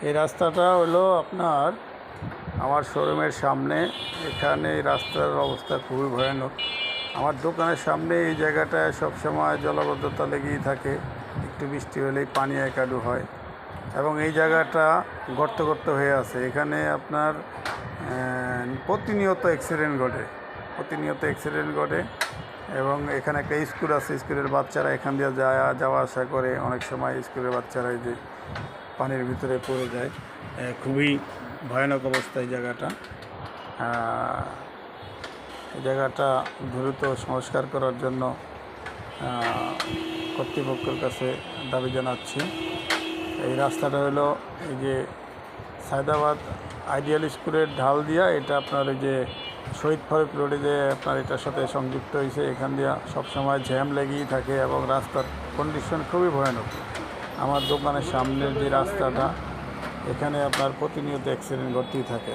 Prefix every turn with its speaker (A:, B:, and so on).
A: এই রাস্তাটা হলো আপনার আমার শোরুমের সামনে। এখানে এই রাস্তার অবস্থা খুবই ভয়ানক। আমার দোকানের সামনে এই জায়গাটায় সবসময় জলাবদ্ধতা লেগেই থাকে, একটু বৃষ্টি হলেই পানি একাডু হয় এবং এই জায়গাটা গর্ত গর্ত হয়ে আছে। এখানে আপনার প্রতিনিয়ত অ্যাক্সিডেন্ট ঘটে এবং এখানে একটা স্কুল আছে, স্কুলের বাচ্চারা এখান দিয়ে যাওয়া আসা করে। অনেক সময় স্কুলের বাচ্চারা এই যে পানির ভিতরে পড়ে যায়। খুবই ভয়ানক অবস্থা এই জায়গাটা। এই জায়গাটা দ্রুত সংস্কার করার জন্য কর্তৃপক্ষের কাছে দাবি জানাচ্ছি। এই রাস্তাটা হলো এই যে সায়দাবাদ আইডিয়াল স্কুলের ঢাল দিয়া, এটা আপনার এই যে শহীদ ফারুক রোডে যে আপনার এটার সাথে সংযুক্ত হয়েছে। এখান দিয়া সবসময় জ্যাম লেগেই থাকে এবং রাস্তার কন্ডিশন খুবই ভয়ানক। আমার দোকানের সামনের যে রাস্তাটা, এখানে আপনার প্রতিনিয়ত অ্যাক্সিডেন্ট ঘটতেই থাকে।